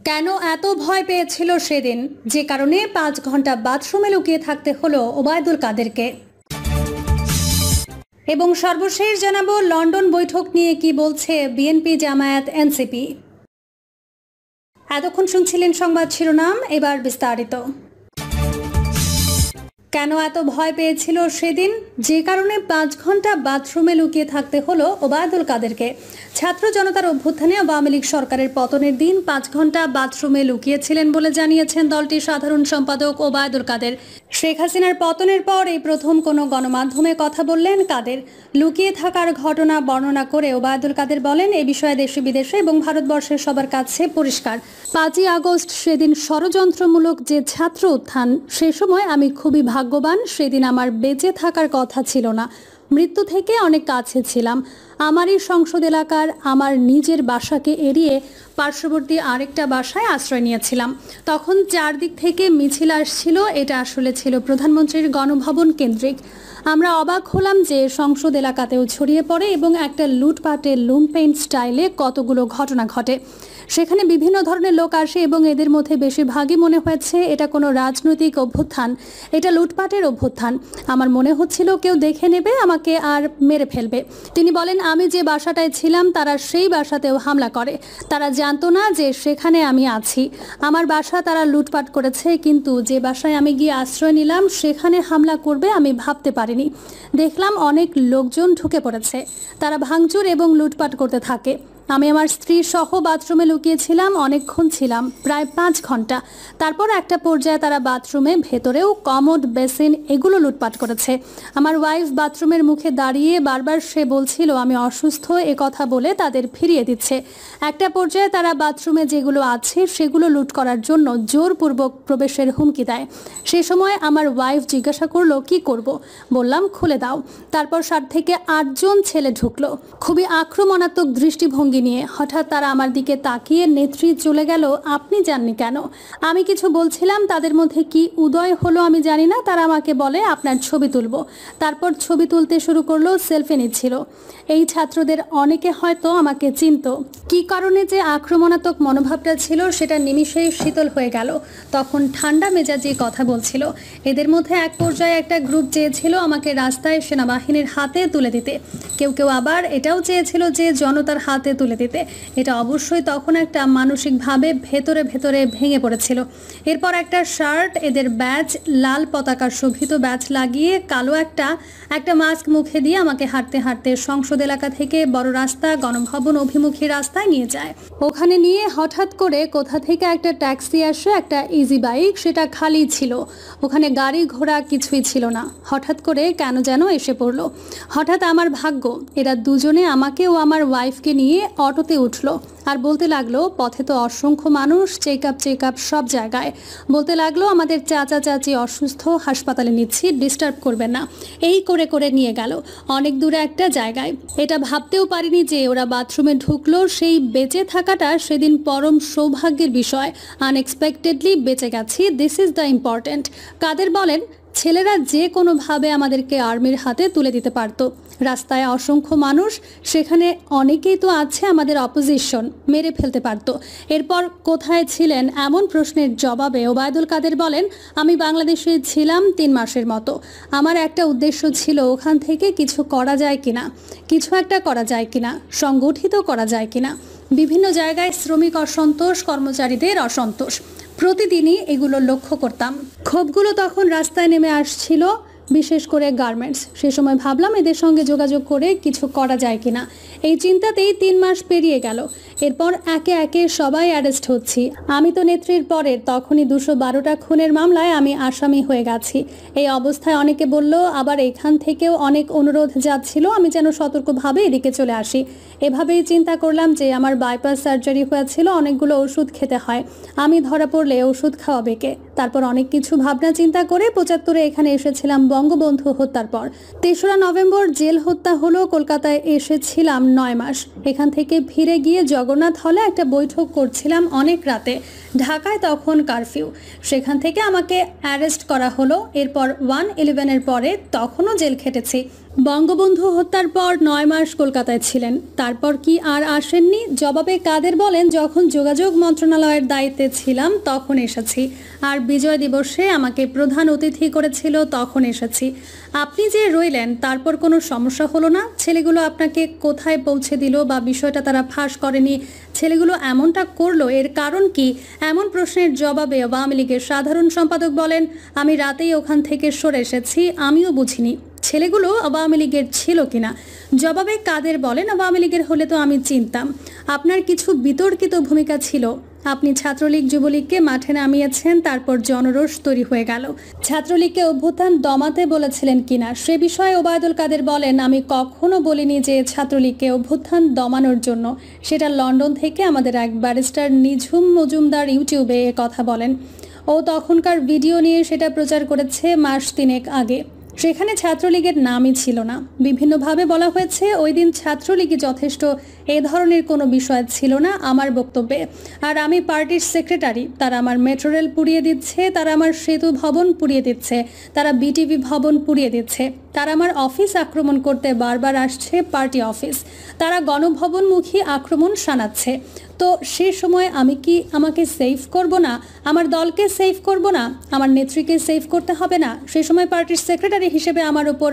কেন এত ভয় পেয়েছিল সেদিন, যে কারণে 5 ঘন্টা বাথরুমে লুকিয়ে থাকতে হলো ওবায়দুল কাদেরকে। এবং সর্বশেষ জানাবো লন্ডন বৈঠক নিয়ে কি বলছে বিএনপি, জামায়াত, এনসিপি। এতক্ষণ শুনছিলেন সংবাদ শিরোনাম, এবার বিস্তারিত। কেন এত ভয় পেয়েছিল সেদিন, যে কারণে 5 ঘন্টা বাথরুমে লুকিয়ে থাকতে হলো ওবায়দুল কাদেরকে। ছাত্র জনতার অভ্যুত্থানে আওয়ামী লীগ সরকারের পতনের দিন 5 ঘন্টা বাথরুমে লুকিয়েছিলেন বলে জানিয়েছেন দলটির সাধারণ সম্পাদক ওবায়দুল কাদের। শেখ হাসিনার পতনের পর এই প্রথম কোনো গণমাধ্যমে কথা বললেন কাদের। লুকিয়ে থাকার ঘটনা বর্ণনা করে ওবায়দুল কাদের বলেন, এ বিষয়ে দেশে বিদেশে এবং ভারতবর্ষের সবার কাছে পরিষ্কার। 5ই আগস্ট সেদিন ষড়যন্ত্রমূলক যে ছাত্র উত্থান, সে সময় আমি খুবই ভাগ্যবান। সেদিন আমার বেঁচে থাকার কথা ছিল না, মৃত্যু থেকে অনেক কাছে ছিলাম। আমারই সংসদ এলাকার আমার নিজের বাসাকে এড়িয়ে পার্শ্ববর্তী আরেকটা বাসায় আশ্রয় নিয়েছিলাম। তখন চারদিক থেকে মিছিল আসছিল। এটা আসলে ছিল প্রধানমন্ত্রীর গণভবন কেন্দ্রিক। আমরা অবাক হলাম যে সংসদ এলাকাতেও ছড়িয়ে পড়ে এবং একটা লুটপাটের লুম্পেন স্টাইলে কতগুলো ঘটনা ঘটে। সেখানে বিভিন্ন ধরনের লোক আসে এবং এদের মধ্যে বেশিরভাগই মনে হয়েছে এটা কোনো রাজনৈতিক অভ্যুত্থান, এটা লুটপাটের অভ্যুত্থান। আমার মনে হচ্ছিল কেউ দেখে নেবে, আমাকে আর মেরে ফেলবে। তিনি বলেন, আমি যে বাসাটায় ছিলাম তারা সেই বাসাতেও হামলা করে। তারা জানতো না যে সেখানে আমি আছি। আমার বাসা তারা লুটপাট করেছে, কিন্তু যে বাসায় আমি গিয়ে আশ্রয় নিলাম সেখানে হামলা করবে আমি ভাবতে পারিনি। দেখলাম অনেক লোকজন ঢুকে পড়েছে, তারা ভাঙচুর এবং লুটপাট করতে থাকে। আমি আমার স্ত্রী সহ বাথরুমে লুকিয়েছিলাম, অনেকক্ষণ ছিলাম, প্রায় 5 ঘন্টা। তারপর একটা পর্যায়ে তারা বাথরুমে ভেতরেও কমোড, বেসিন এগুলো লুটপাট করেছে। আমার ওয়াইফ বাথরুমের মুখে দাঁড়িয়ে বারবার সে বলছিল আমি অসুস্থ, এ কথা বলে তাদের ফিরিয়ে দিচ্ছে। একটা পর্যায়ে তারা বাথরুমে যেগুলো আছে সেগুলো লুট করার জন্য জোরপূর্বক প্রবেশের হুমকি দেয়। সে সময় আমার ওয়াইফ জিজ্ঞাসা করলো কি করব। বললাম খুলে দাও। তারপর 7 থেকে 8 জন ছেলে ঢুকলো, খুবই আক্রমণাত্মক দৃষ্টিভঙ্গি নিয়ে। হঠাৎ তারা আমার দিকে তাকিয়ে নেত্রী চলে গেল, আপনি জাননি কেন? আমি কিছু বলছিলাম, তাদের মধ্যে কি উদয় হলো আমি জানি না। তারা আমাকে বলে আপনার ছবি তুলব। তারপর ছবি তুলতে শুরু করলো, সেলফি নিচ্ছিল। এই ছাত্রদের অনেকে হয়তো আমাকে চিনত। কি কারণে যে আক্রমণাত্মক মনোভাবটা ছিল সেটা নিমিষেই শীতল হয়ে গেল। তখন ঠান্ডা মেজাজে কথা বলছিল। এদের মধ্যে এক পর্যায়ে একটা গ্রুপ চেয়েছিল আমাকে রাস্তায় সেনাবাহিনীর হাতে তুলে দিতে। কেউ কেউ আবার এটাও চেয়েছিল যে জনতার হাতে তুলে দিতে। এটা অবশ্যই তখন একটা মানসিকভাবে ভেতরে ভেতরে ভেঙে পড়েছিল। এরপর একটা শার্ট, এদের ব্যাজ, লাল পতাকা শোভিত ব্যাজ লাগিয়ে কালো একটা মাস্ক মুখে দিয়ে আমাকে হাঁটতে হাঁটতে সংসদ এলাকা থেকে বড় রাস্তা, গণভবন অভিমুখী রাস্তায় নিয়ে যায়। ওখানে নিয়ে হঠাৎ করে কোথা থেকে একটা ট্যাক্সি আসে, একটা ইজি বাইক, সেটা খালি ছিল। ওখানে গাড়ি ঘোড়া কিছুই ছিল না। হঠাৎ করে কেন যেন এসে পড়লো। হঠাৎ আমার ভাগ্য, এরা দুজনে আমাকে ও আমার ওয়াইফকে নিয়ে অটোতে উঠলো আর বলতে লাগলো পথে তো অসংখ্য মানুষ, চেক আপ সব জায়গায়। বলতে লাগলো আমাদের চাচা চাচি অসুস্থ, হাসপাতালে নিচ্ছি, ডিস্টার্ব করবেন না। এই করে করে নিয়ে গেল অনেক দূরে একটা জায়গায়। এটা ভাবতেও পারিনি যে ওরা বাথরুমে ঢুকলো। সেই বেঁচে থাকাটা সেদিন পরম সৌভাগ্যের বিষয়। আনএক্সপেক্টেডলি বেঁচে গেছি, দিস ইজ দ্য ইম্পর্টেন্ট। কাদের বলেন, ছেলেরা যে কোনোভাবে আমাদেরকে আর্মির হাতে তুলে দিতে পারতো। রাস্তায় অসংখ্য মানুষ, সেখানে অনেকেই তো আছে আমাদের অপোজিশন, মেরে ফেলতে পারতো। এরপর কোথায় ছিলেন এমন প্রশ্নের জবাবে ওবায়দুল কাদের বলেন, আমি বাংলাদেশে ছিলাম 3 মাসের মতো। আমার একটা উদ্দেশ্য ছিল ওখান থেকে কিছু করা যায় কিনা, কিছু একটা করা যায় কিনা, সংগঠিত করা যায় কিনা। বিভিন্ন জায়গায় শ্রমিক অসন্তোষ, কর্মচারীদের অসন্তোষ, প্রতিদিনই এগুলো লক্ষ্য করতাম। ক্ষোভগুলো তখন রাস্তায় নেমে আসছিল, বিশেষ করে গার্মেন্টস। সে সময় ভাবলাম এদের সঙ্গে যোগাযোগ করে কিছু করা যায় কিনা। এই চিন্তাতেই 3 মাস পেরিয়ে গেল। এরপর একে একে সবাই অ্যারেস্ট হচ্ছি। আমি তো নেত্রীর পরের, তখনই 212টা খুনের মামলায় আমি আসামি হয়ে গেছি। এই অবস্থায় অনেকে বলল, আবার এখান থেকেও অনেক অনুরোধ যাচ্ছিল আমি যেন সতর্কভাবে এদিকে চলে আসি। এভাবেই চিন্তা করলাম যে আমার বাইপাস সার্জারি হয়েছিল, অনেকগুলো ওষুধ খেতে হয়, আমি ধরা পড়লে ওষুধ খাওয়াবে কে। তারপর অনেক কিছু ভাবনা চিন্তা করে 75-এ এখানে এসেছিলাম বঙ্গবন্ধু হত্যার পর। 3রা নভেম্বর জেল হত্যা হলো। কলকাতায় এসেছিলাম 9 মাস। এখান থেকে ফিরে গিয়ে জগন্নাথ হলে একটা বৈঠক করছিলাম অনেক রাতে। ঢাকায় তখন কারফিউ। সেখান থেকে আমাকে অ্যারেস্ট করা হলো। এরপর 1/11-এর পরে তখনও জেল খেটেছি। বঙ্গবন্ধু হত্যার পর 9 মাস কলকাতায় ছিলেন, তারপর কি আর আসেননি? জবাবে কাদের বলেন, যখন যোগাযোগ মন্ত্রণালয়ের দায়িত্বে ছিলাম তখন এসেছি, আর বিজয় দিবসে আমাকে প্রধান অতিথি করেছিল তখন এসেছি। আপনি যে রইলেন তারপর কোনো সমস্যা হলো না? ছেলেগুলো আপনাকে কোথায় পৌঁছে দিল বা বিষয়টা তারা ফাঁস করেনি, ছেলেগুলো এমনটা করলো এর কারণ কি? এমন প্রশ্নের জবাবে আওয়ামী লীগের সাধারণ সম্পাদক বলেন, আমি রাতেই ওখান থেকে সরে এসেছি, আমিও বুঝিনি ছেলেগুলো আওয়ামী লীগের ছিল কিনা। জবাবে কাদের বলেন, আওয়ামী লীগের হলে তো আমি চিনতাম। আপনার কিছু বিতর্কিত ভূমিকা ছিল। আপনি ছাত্রলীগ যুবলীগকে মাঠে নামিয়েছেন, তারপর জনরোষ তৈরি হয়ে গেল। ছাত্রলীগকে অভ্যুত্থান দমাতে বলেছিলেন কিনা সে বিষয়ে ওবায়দুল কাদের বলেন, আমি কখনো বলিনি যে ছাত্রলীগকে অভ্যুত্থান দমানোর জন্য। সেটা লন্ডন থেকে আমাদের এক ব্যারিস্টার নিঝুম মজুমদার ইউটিউবে কথা বলেন। ও তখনকার ভিডিও নিয়ে সেটা প্রচার করেছে মাস 3 আগে। সেখানে ছাত্রলীগের নামই ছিল না। বিভিন্নভাবে বলা হয়েছে ওই দিন ছাত্রলীগই যথেষ্ট, এ ধরনের কোনো বিষয় ছিল না আমার বক্তব্যে। আর আমি পার্টির সেক্রেটারি, তারা আমার মেট্রো রেল পুড়িয়ে দিচ্ছে, তারা আমার সেতু ভবন পুড়িয়ে দিচ্ছে, তারা বিটিভি ভবন পুড়িয়ে দিচ্ছে, তারা আমার অফিস আক্রমণ করতে বারবার আসছে, পার্টি অফিস, তারা গণভবনমুখী আক্রমণ শানাচ্ছে। তো সে সময় আমি কি আমাকে সেভ করব না? আমার দলকে সেভ করব না? আমার নেত্রীকে সেভ করতে হবে না? সে সময় পার্টির সেক্রেটারি হিসেবে আমার উপর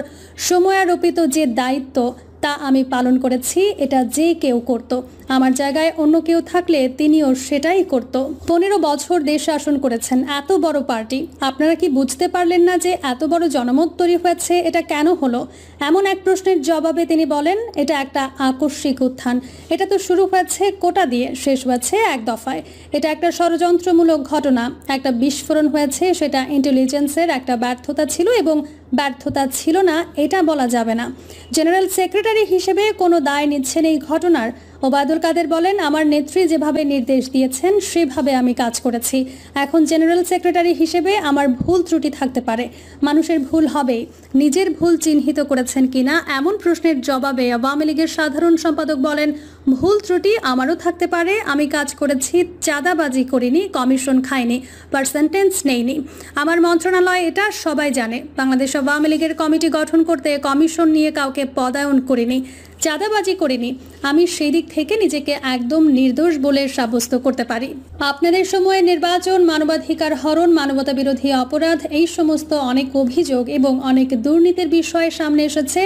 সময়ারোপিত যে দায়িত্ব তা আমি পালন করেছি। এটা যে কেউ করত, আমার জায়গায় অন্য কেউ থাকলে তিনিও সেটাই করত। 15 বছর দেশ শাসন করেছেন এত বড় পার্টি, আপনারা কি বুঝতে পারলেন না যে এত বড় জনমত তৈরি হয়েছে? এটা কেন হলো? এমন এক প্রশ্নের জবাবে তিনি বলেন, এটা একটা আকস্মিক উত্থান। এটা তো শুরু হয়েছে কোটা দিয়ে, শেষ হয়েছে এক দফায়। এটা একটা ষড়যন্ত্রমূলক ঘটনা, একটা বিস্ফোরণ হয়েছে, সেটা ইন্টেলিজেন্সের একটা ব্যর্থতা ছিল এবং ব্যর্থতা ছিল না এটা বলা যাবে না। জেনারেল সেক্রেটারি হিসেবে কোনো দায় নিচ্ছেন এই ঘটনার? ওবায়দুল কাদের বলেন, আমার নেত্রী যেভাবে নির্দেশ দিয়েছেন সেভাবে আমি কাজ করেছি। এখন জেনারেল সেক্রেটারি হিসেবে আমার ভুল ত্রুটি থাকতে পারে, মানুষের ভুল হবেই। নিজের ভুল চিহ্নিত করেছেন কিনা এমন প্রশ্নের জবাবে আওয়ামী লীগের সাধারণ সম্পাদক বলেন, ভুল ত্রুটি আমারও থাকতে পারে। আমি কাজ করেছি, চাঁদাবাজি করিনি, কমিশন খাইনি, পার্সেন্টেজ নেইনি। আমার মন্ত্রণালয় এটা সবাই জানে। বাংলাদেশ আওয়ামী লীগের কমিটি গঠন করতে কমিশন নিয়ে কাউকে পদায়ন করিনি, চাঁদাবাজি করিনি। আমি সেই দিক থেকে নিজেকে একদম নির্দোষ বলে সাব্যস্ত করতে পারি। আপনাদের সময়ে নির্বাচন, মানবাধিকার হরণ, মানবতা বিরোধী অপরাধ, এই সমস্ত অনেক অভিযোগ এবং অনেক দুর্নীতির বিষয় সামনে এসেছে।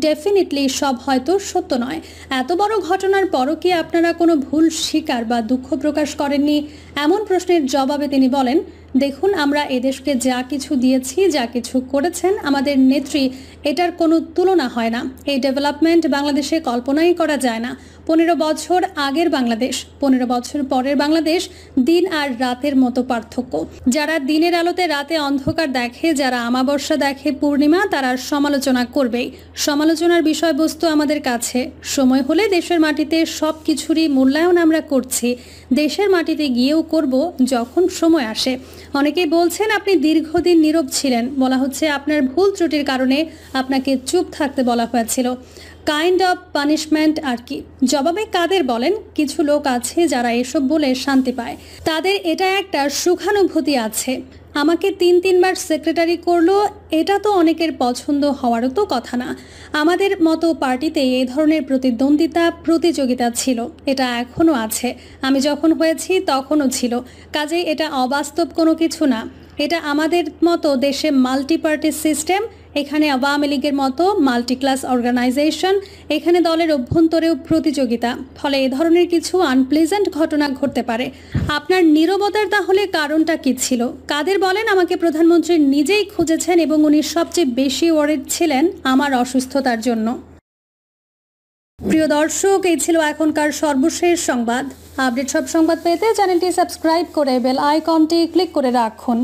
ডেফিনেটলি সব হয়তো সত্য নয়। এত বড় ঘটনার পরও কি আপনারা কোনো ভুল স্বীকার বা দুঃখ প্রকাশ করেননি? এমন প্রশ্নের জবাবে তিনি বলেন, দেখুন, আমরা এদেশকে যা কিছু দিয়েছি, যা কিছু করেছেন আমাদের নেত্রী, এটার কোনো তুলনা হয় না। এই ডেভেলপমেন্ট বাংলাদেশে কল্পনাই করা যায় না। 15 বছর আগের বাংলাদেশ, 15 বছর পরের বাংলাদেশ, দিন আর রাতের মতো পার্থক্য। যারা দিনের আলোতে রাতে অন্ধকার দেখে, যারা আমাবস্যা দেখে পূর্ণিমা, তারা সমালোচনা করবেই। সমালোচনার বিষয়বস্তু আমাদের কাছে। সময় হলে দেশের মাটিতে সব কিছুরই মূল্যায়ন আমরা করছি, দেশের মাটিতে গিয়েও করব যখন সময় আসে। অনেকেই বলছেন আপনি দীর্ঘদিন নীরব ছিলেন, বলা হচ্ছে আপনার ভুল ত্রুটির কারণে আপনাকে চুপ থাকতে বলা হয়েছিল। কাইন্ড অফ পানিশমেন্ট আর কি। জবাবে কাদের বলেন, কিছু লোক আছে যারা এসব বলে শান্তি পায়, তাদের এটা একটা সুখানুভূতি আছে। আমাকে 3 বার সেক্রেটারি করলো, এটা তো অনেকের পছন্দ হওয়ারও তো কথা না। আমাদের মতো পার্টিতে এই ধরনের প্রতিদ্বন্দ্বিতা, প্রতিযোগিতা ছিল, এটা এখনও আছে। আমি যখন হয়েছি তখনও ছিল। কাজেই এটা অবাস্তব কোনো কিছু না। এটা আমাদের মতো দেশে মাল্টি পার্টি সিস্টেম, এখানে আওয়ামী লীগের মতো মাল্টি ক্লাস অর্গানাইজেশন, এখানে দলের অভ্যন্তরেও প্রতিযোগিতা। ফলে এ ধরনের কিছু আনপ্লেজেন্ট ঘটনা ঘটতে পারে। আপনার নীরবতার তাহলে কারণটা কি ছিল? কাদের বলেন, আমাকে প্রধানমন্ত্রী নিজেই খুঁজেছেন এবং উনি সবচেয়ে বেশি ওয়ারিড ছিলেন আমার অসুস্থতার জন্য। প্রিয় দর্শক, এই ছিল এখনকার সর্বশেষ সংবাদ। আপডেট সব সংবাদ পেতে চ্যানেলটি সাবস্ক্রাইব করে বেল আইকনটি ক্লিক করে রাখুন।